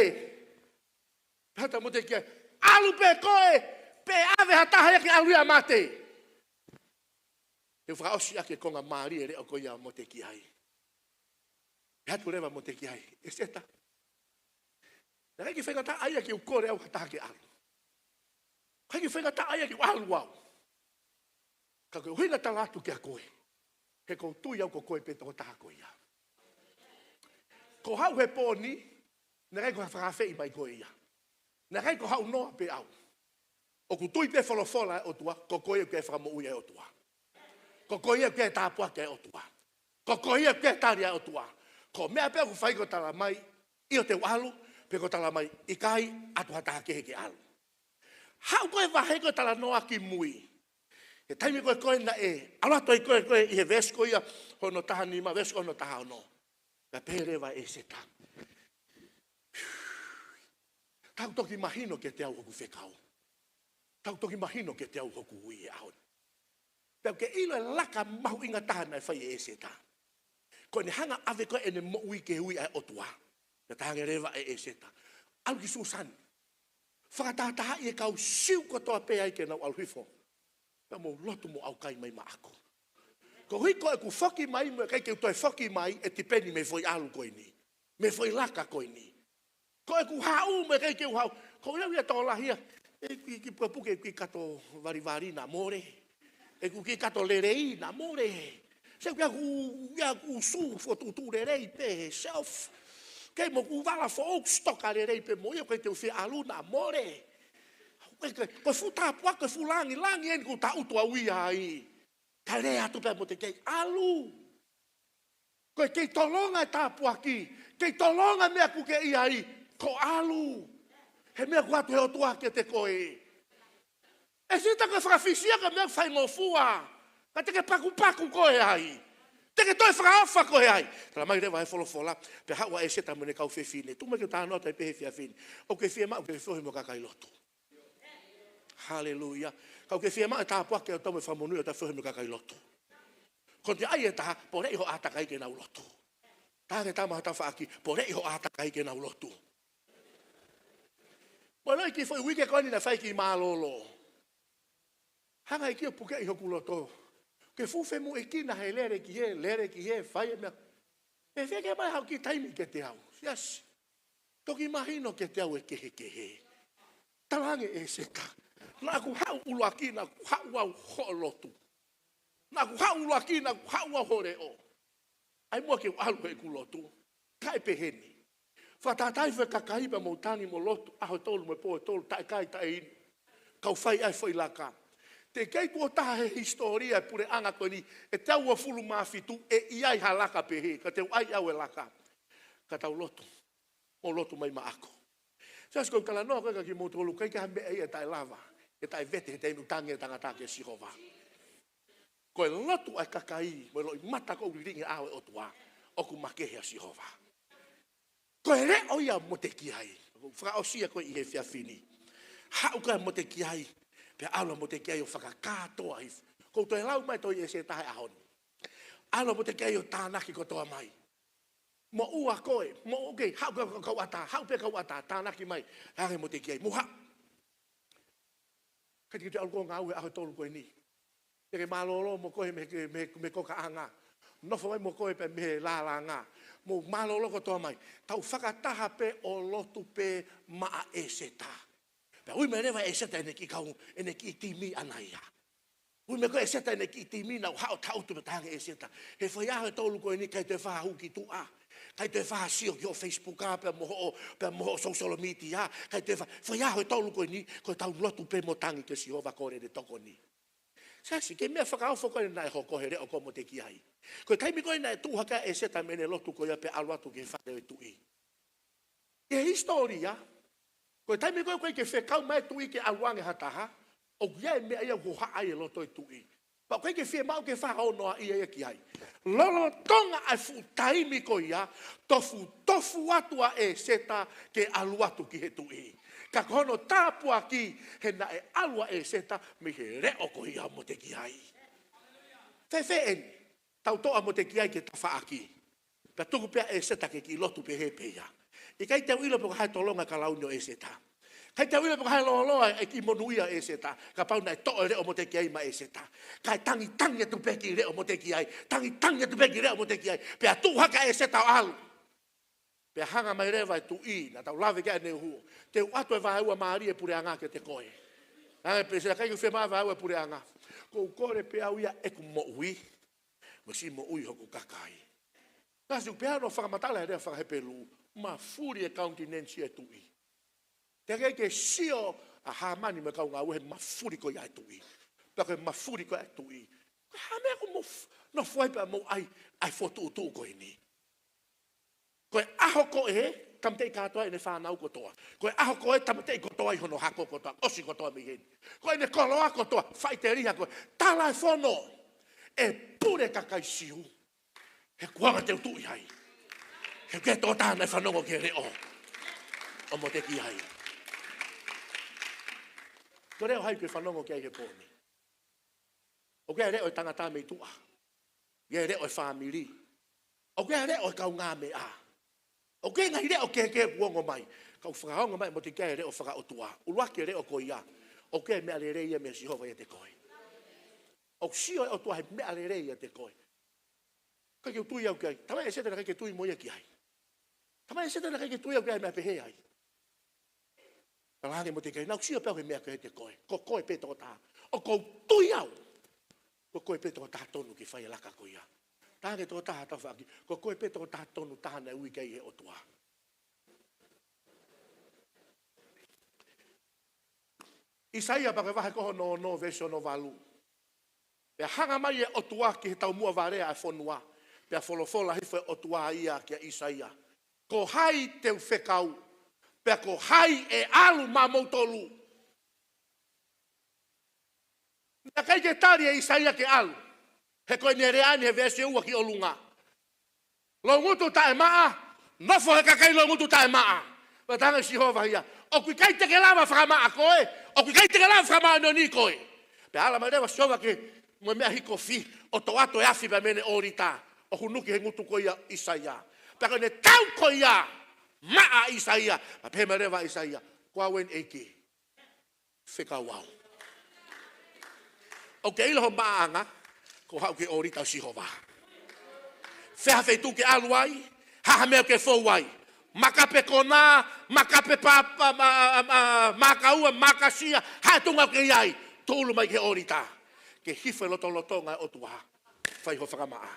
Pea tanga mo te kai. Alu pe koe. Pe ave hataha ia ke alu ia mate. E whakaosi ake konga maari e reo koe ia mo te ki ai. Pea tu rewa mo te ki ai. E seta. Nā kai ki whaingata aia ki ukore au hataha ke alu. Kai ki whaingata aia ki alu au. Ka koe huinga talatu ki a koe. He kou tui au ko koe pe toko taha koe ia. Ko hau he pōni, nā kai ko hawhawhi i mai koe ia. Nā kai ko hau noa pe au. O ku tui pe wholofola e o tua, ko koe ke whakamo ui e o tua. Ko koe ke tāpua ke o tua. Ko koe ke tāria o tua. Ko mea pe aku whaiko tala mai, i o te walu, pe ko tala mai, i kai atu hataha ke he ke alu. Hau koe waheko tala noa ki mui. E taimi koe koe na e, alato i koe i he vesko ia, hono taha nima, vesko hono taha ono. Ka pērewa e seta. Tau toki mahino ke te au hoku whekau. Tau toki mahino ke te au hoku ui e ahon. Pēu ke ilo e laka mahu inga taha na e whai e seta. Koe ne hanga ave koe e ne mo ui ke ui e otua. Ka tahange rewa e seta. Alu ki Susan. Whakataha i e kau siu kotoa pēa i ke nau alhuifo. Pēu mo lotu mo au kai mai ma ako. Ko hui koe ku whoki mai mo kai ke toi whoki mai e tipeni me foi alu koe ni. Me foi laka koe ni. Koe ku hau me kai ke hau. Ko iau ia tō lahia. E ki puke ki kato varivari na more. E ku ki kato lerei na more. Se ia ku su fotutu lerei pe self. Kei mo ku wala fo ok stoka lerei pe mo ia koe te uwhi alu na more. Koe futa pua koe fulangi langi en ku ta utua uia ai. Ka rea tu pe mo te kei alu. Koe kei tolonga e tāpua ki. Kei tolonga mea ku ke ia ai. Ko alu. He mea ku atu he o tua ke te koe. E se ta ka whakawhisia ka mea whai ngofua. Ka te ke paku koe ai. Te ke toi whakaofa koe ai. Tala mai rewa e wholofola. Pe hawa e seta mene kau whewhine. Tu me ke tāna nota e pehe whiawhine. O ke whia mau ke whohi mo kakai loto. Hallelujah. Kau ke whia mau e tāpua ke o tau me whamonu o ta whohi mo kakai loto. Ko te ai e taha, po rei ho ātakai ke nau loto. Tāre tā maha tawhaaki, po rei ho ātakai ke nau loto. Mo noi ki whoi wike koini na whai ki mālolo. Hanga i kia puke i hoku loto. Ke fuwhe mu e kina he lere ki he, whai e mea. E wheke mai hau ki taimi ke te au. Yes. Toki mahino ke te au e kehe. Talange e seta. Nā ku hau ulua ki, nā ku hau au ho lotu. Nā ku hau ulua ki, nā ku hau au hore o. Ai mua ke alu e ku lotu. Kai peheni. Whatatai whe kakaiba mo tani mo lotu. Aho tolu me poe tolu, tai kai tai inu. Kau whai ai whai laka. Te kei kua taha he historia e pure anga koe ni, e tau a fulu mawhitu, e iai ha laka pehe, ka teu ai au e laka. Ka tau lotu, o lotu mai maako. Sas koe kala noa koe ka ki motolu, kei ka mea e tai lava, e tai vete he teinu tangi e tangata ke sihova. Koe lotu ai kakai, mo loi mata kou ringi awe o tua, o ku makehe a sihova. Koe re o ia mo te ki ai, whaka o sia koe i he whiawhini. Hau ka mo te ki ai, pe alo mo te kia o whakakātoa i. Ko toi lau mai toi e se tahe ahoni. Alo mo te kia o tānaki ko toa mai. Mo ua koe, mo oke, hau kau ata, hau pe kau ata, tānaki mai. Hare mo te kia i, muha. Kati ki te alko ngā ue aho tolu koe ni. Te ke malolo mo koe me koka anga. Nofo mai mo koe pe me lala ngā. Mo malolo ko toa mai. Tau whakataha pe o lotu pe maa e se tā. Pea ui me rewa e seta ene ki kau, ene ki timi anaia. Ui me koe e seta ene ki timi nau hao tautu me tānge e seta. He whaiaho e tolu koe ni kai te whaha huki tu a. Kai te whaha sio ki o Facebook a, pea moho social media a. Kai te whaiaho e tolu koe ni, koe tau lotu pe mo tangi ke si hova kore de toko ni. Sasi, ke mea whakaofo koe na e hoko he reo ko mo te ki ai. Koe taimi koe na e tūhaka e seta mene lotu koe pe aluatu ke whare e tui. E historia, koe taimi koe ke whekau mai tui ke aluange hataha, o kia e mea ia hoha ai e loto e tui. Pa koe ke whea mau ke whaha noa ia ia ki ai. Lolo tonga ai fu taimi koe ia, tofu atua e seta ke aluatu ki he tui. Ka kono tāpua ki he na e alua e seta me he reo koe ia mo te ki ai. Whewhen, tau toa mo te ki ai ke tawha aki. Pea tuku pea e seta ke ki lotu pe he peia. I kai te uilo poko hai tolonga ka launio e seta. Kai te uilo poko hai loa e ki monuia e seta. Ka pauna e toa reo mo te ki ai ma e seta. Kai tangi tu peki reo mo te ki ai. Tangi tu peki reo mo te ki ai. Pea tu haka e seta o alu. Pea hanga mai rewa e tu i. Na tau lawe kia ne huo. Te atu e vaheua maari e pure anga ke te koe. Hanga pe se kai ku whema vaheua e pure anga. Kou kore pea uia e ku mo ui. Mo si mo ui hoku kakai. Kasi u pea no whakamatala e rea whakahepelu. Ma furi e countenance e tui. Te kei ke sio a hamani me kau ngā uhe ma furi ko ia e tui. Pake ma furi ko ia e tui. Ha mea ko no fuai pia mo ai fotu utu ko ini. Koe aho ko e, tamtei katoa e ne whanau kotoa. Koe aho ko e, tamtei kotoa i hono hako kotoa, osi kotoa mi heni. Koe ne koloa kotoa, whai te riha koe, tālai whono, e pure kakai siu. He kuanga te utu i hai. He ke tō tāna e whanongo ke reo. O mo te ki hai. Ko reo hai ke whanongo ke ai he pōni. O ke reo e tangata me tua. Ke reo e whamiri. O ke reo e kau ngā me a. O ke ngai reo ke buongo mai. Kau whakaonga mai mo te ke reo whakaotua. Ulua ke reo ko ia. O ke mea le reia mea sihova ia te koe. O sio e o tua he mea le reia te koe. Kai ke tui au ke ai. Tamai e seta na kai ke tui moia ki ai. Tamai e seta na kai ke tui au ke ai mea pehe ai. Talange mo te kai. Nau sio peo he mea ke te koe. Ko koe pe tō tā. O kou tui au. Ko koe pe tō tā tonu ki whai laka ko ia. Tāne tō taha tau whaki. Ko koe pe tō tā tonu tāna ui kei he o tua. Isaia pake wahe koho no vesio no walu. Pea hanga mai e o tua ki he tau mua varea e whonua. Pea wholofola hife o tua ia ki a Isaia. Ko hai teu whekau. Pea ko hai e alu ma mautolu. Na kai ke tari e Isaia ke alu. He koe nereani he vese ua ki olunga. Lo ngutu tae maa. Nofo he kakai lo ngutu tae maa. Watanga si hova hia. O kui kai te ke lava whakamaa koe. O kui kai te ke lava whakamaa no ni koe. Pe ala marewa si hova ke mo mea hiko fi. O to ato e afi pa mene orita. O hunuki he ngutu koe ia Isaia. Pe koe ne tau koe ia. Maa Isaia. Ma pe marewa Isaia. Kwa wen eke. Whika wau. O ke ilo ho maanga. Ko hau ke orita si hova. Whiha wheitu ke aluai. Haha mea ke fowai. Makape kona, makape papa, makaua, makasia, hatunga ke iai, tolu mai ke orita. Ke hife loto ngai otua, whai ho whakamaa.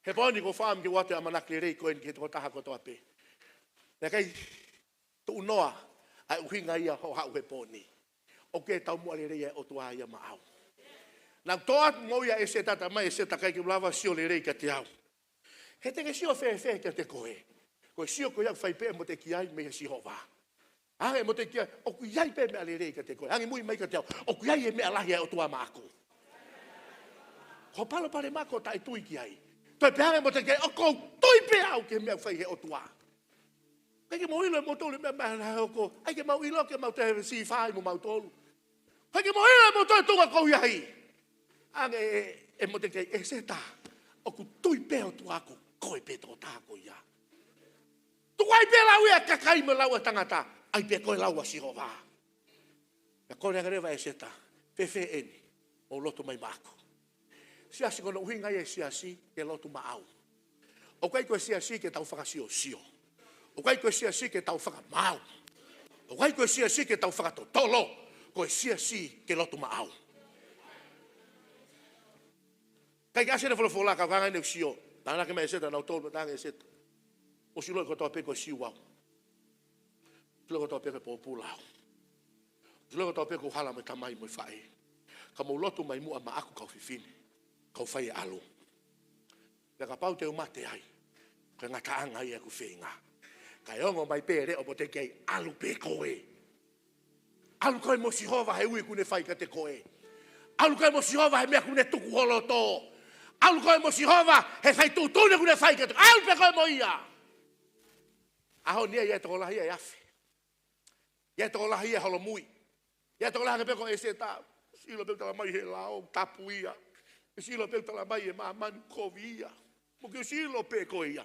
He poni ko whaam ki wate amanaki rei koen ki toko taha kotoa pe. Nea kei, tu unoa, ai uhinga ia ho hau he poni. O ke tau mua le rei e otua ia maau. Nau toa ngoia e se tata mai e se takai ki mlawa sio le rei ka te au. He teke sio whewhe ke te koe. Koe sio ko iau whaipe mo te kiai me si hova. Ange mo te kiai, o ku iai pe me alerei ka te koe. Ange mui mai ka te au, o ku iai e me alahi e o tua maako. Ko palo pare mako tai tui kiai. Toi pe ange mo te kiai, o kou tui pe au ke mea whai he o tua. Kake mo ilo e mo tolu mea mea hoko. Ake mau ilo ke mau te si whai mo mau tolu. Kake mo ilo e mo tolu tunga kou iai. Ange e mo te kiai, e se ta. O ku tui pe o tuako, koe pe tō tāko ia. Tuai pe lau ia kakai me lau e tangata, ai pe koe lau a sihova. Ia kore angarewa e seta, pefe eni, o loto mai mako. Siasi kono uhinga e siasi ke loto maau. O kai koe siasi ke tau whakasio sio. O kai koe siasi ke tau whakamau. O kai koe siasi ke tau whakatotolo. Koe siasi ke loto maau. Kai ka sena fola ka kanga ne sio. Tana ke me seta na tolo tanga e seta. O silo ko to pe ko siwa. Silo ko to pe ko pulau. Silo ko to pe ko hala me tamai mo fai. Ka mo lotu mai mu ama aku ka fifine. Ka fai alu. Ya ka pau te mate ai. Ka ngata anga ia ku feinga. Ka yongo mai pere o bote kei alu pe koe. Alu koe mo si hova he ui ku ne fai ka te koe. Alu koe mo si hova he mea ku ne tuku holo to. Alu koe mo si hova he fai tu tune ku ne fai ka te koe. Alu pe koe mo ia. Aho nia ia toko lahi e afi. Ia toko lahi e holo mui. Ia toko lahi peko e se ta. Silo peko tala mai he lao tapu ia. Silo peko tala mai e maman kovi ia. Muki silo peko ia.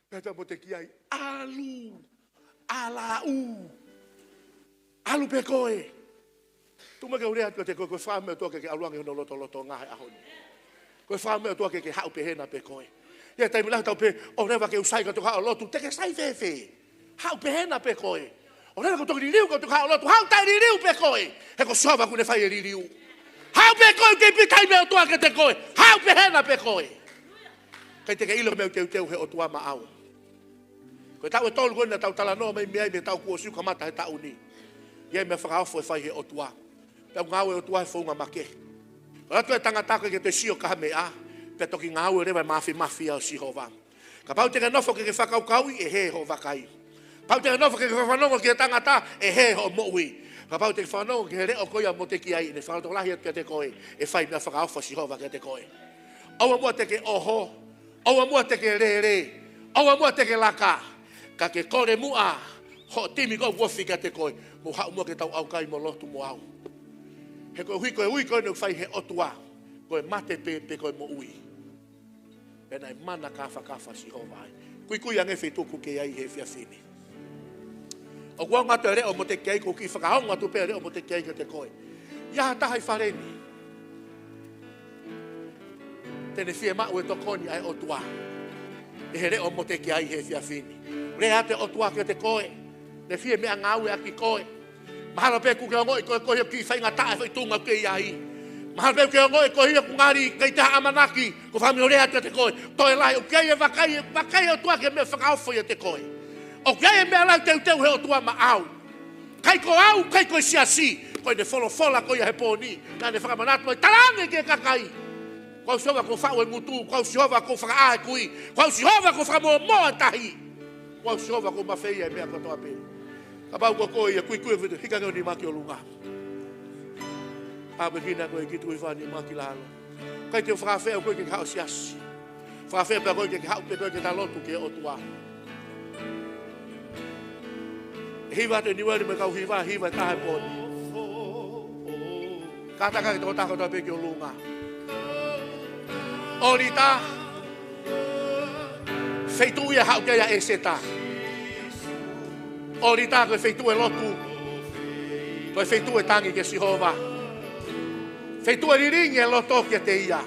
Peta mo te kiai. Alu. Alau. Alu peko e. Tuma ke urea te koe koe whamea toke ke aluange hono loto ngahe ahoni. Koe whamea toke ke hau pehena peko e. Ia taimi lahi tau pe o rewa ke usai ka toka o lotu. Teke sai fefe. Hau pehena pe koe. O nena ko toki ni riu ko toka o lotu. Hau tai ni riu pe koe. He ko sova kune fai e riu. Hau pe koe ke pitai me o tua ke te koe. Hau pehena pe koe. Kei teke ilo meu teu he o tua maau. Koe tau e tolu koe na tau tala noa mei meai me tau kua siu kamata he tau ni. Iei me whakaofo e fai he o tua. Pea ngau e o tua he whaunga make. O ratu e tangatako ke te sio kaha me a. Pea toki ngau e rewa mafi au si hova. Ka pau teke nofo ke whakaukaui e he ho wakai. Pau te nofo ke whanongo ki tangata e he ho moui. Ka pau te whanongo ke reo koia mo te ki ai. Ne whanongo lahi ke te koe. E whai mea whakaofa si hova ke te koe. Aua mua te ke oho. Aua mua te ke re. Aua mua te ke laka. Ka ke kore mua. Ho timi ko wofi ke te koe. Mo hau mua ke tau au kai mo lotu mo au. He koe hui koe ui koe ne whai he otua. Koe mate pe koe mo ui. Pena e mana kafa si hova ai. Kui ange whetuku ke ai he whiawhini. O kua ngata reo mo te kei ko ki whakahonga tu pe reo mo te kei ke te koe. Ia tahai whareni. Tene whie mau e tokoni ai o tua. E he reo mo te kei he whiawhini. Rea te o tua ke te koe. Ne whie mea ngau e aki koe. Mahalo pe kuke ongo i koe koe ki whainga tae whaitunga ke iai. Mahalo pe kuke ongo i koe hia kungari kei taha amanaki. Ko whamio rea te koe. Toi lai o kei e wakai o tua ke mea whakaofo i te koe. O kei e mea lau teu he o tua ma au. Kai ko au, kai ko siasi. Koe ne fola koe he pōni. Ka ne whakamanatu mai tarange ke kakai. Kau siova ko whao e ngutu. Kau siova ko whakaae kui. Kau siova ko whakamoa moa tahi. Kau siova ko mawhei e mea katoa pe. Ka pau ko koe ia kui vitu. Hika ngau ni maki o lunga. Abekina koe ki tui whani makilalo. Kai te whakawhea koe ke hao siasi. Whakawhea pa koe ke hao pe koe ke talotu ke otua. Hiwa te niwari me kau hiwa tahe poni. Kataka ki tō tākota pe ki o lunga. Orita. Feitu ia hao kea e seta. Orita koe feitu e lotu. Koe feitu e tangi ke Sihova. Feitu e riringi e loto ke te ia.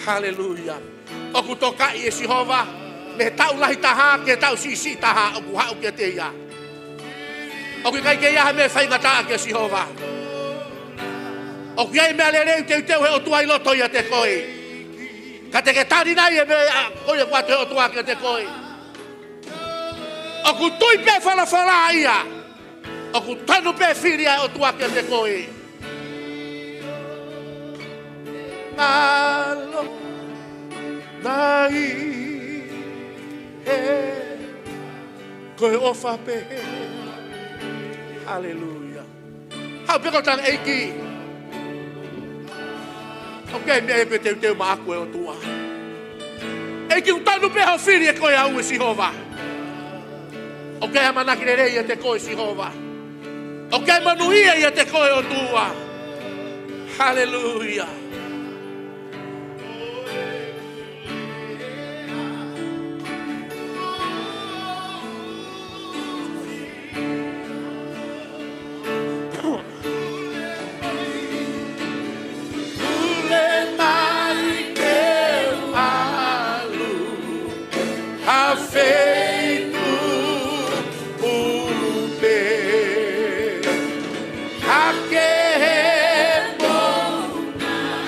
Hallelujah. Oku toka i e Sihova. Me tau lahi taha ke tau sisi taha oku hao ke te ia. Oku kai ke ia me whaingata ke Sihova. Oku iai mea lereu te uteu he o tua i loto ia te koe. Ka te ke tari nai e me koe kua te o tua ke te koe. Oku tui pe whalawhala ia. Oku tanu pe whiria o tua ke te koe. Ngalo nai he koe ofa pe. Hallelujah. Hau peko tang eiki. Okay, me e pe teu ma aku e o tua. Eiki utanu pe hau whiri e koe au e Sihova. Okay, amanaki re rei e te koe Sihova. Okay, manuia e te koe o tua. Hallelujah.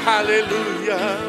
Hallelujah.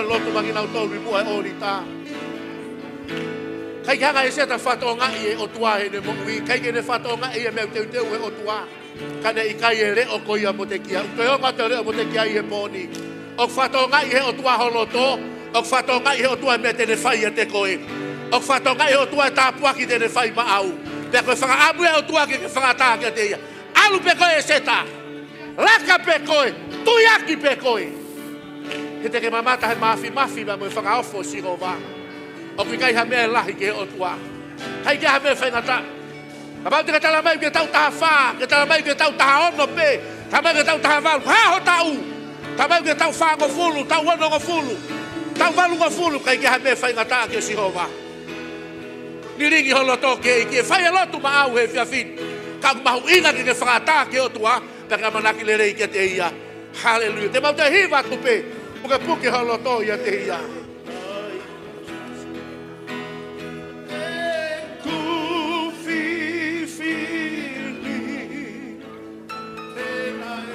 Lotu mangi nau tau ripua e orita. Kai hanga e seta whatonga i e o tua he ne mokui. Kai ke ne whatonga i e meu teu teu e o tua. Kane i kai e reo koia mo te kia. Toi honga te reo mo te kia i e poni. O whatonga i he o tua holoto. O whatonga i he o tua me te ne whai e te koe. O whatonga i he o tua e tāpua ki te ne whai ma au. Pea koe whanga amu e o tua ke whangata ke te ia. Alu pe koe e seta. Laka pe koe. Tuiaki pe koe. He te ke mamata he mafi ma mo whakaofo Sihova. O ki kai ha mea lahi ke o tua. Kai ke ha mea whaingata. Ka mau te ka tala mai ke tau taha wha. Ke tala mai ke tau taha ono pe. Ta mai ke tau taha walu. Ha ho tau. Ta mai ke tau wha ngo fulu. Tau ono ngo fulu. Tau walu ngo fulu. Kai ke ha mea whaingata ke Sihova. Ni ringi holo toke i ke whai e lotu ma au he whiawhin. Ka mahu inga ke whakata ke o tua. Peka manaki le rei ke te ia. Hallelujah. Te mau te hiwa tupe. Puke puke holoto ia te ia. Kufifili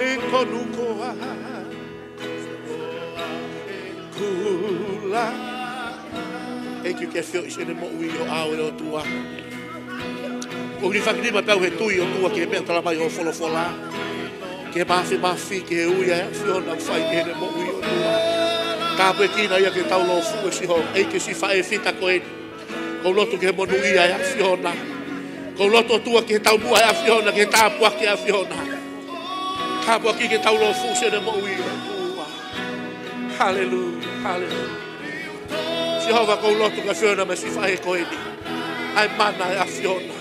e konukoa kula e ki ke fio se ne mo ui o au e o tua. O ni whakini ma pau he tui o tua ke mea tala mai o folofola. Ke mafi ke uia fiona whai ke ne mo ui o tua. Ka pe kina ia ke tau lo fu e Siho e ke si whae fita koe. Ko lotu ke monu ia e fiona. Ko lotu tua ke tau mua e fiona ke tāpua ke a fiona. Tāpua ki ke tau lo fu se ne mo ui o tua. Hallelujah, hallelujah. Sihova ko lotu ke fiona me si whae koe ni. Ai mana e a fiona.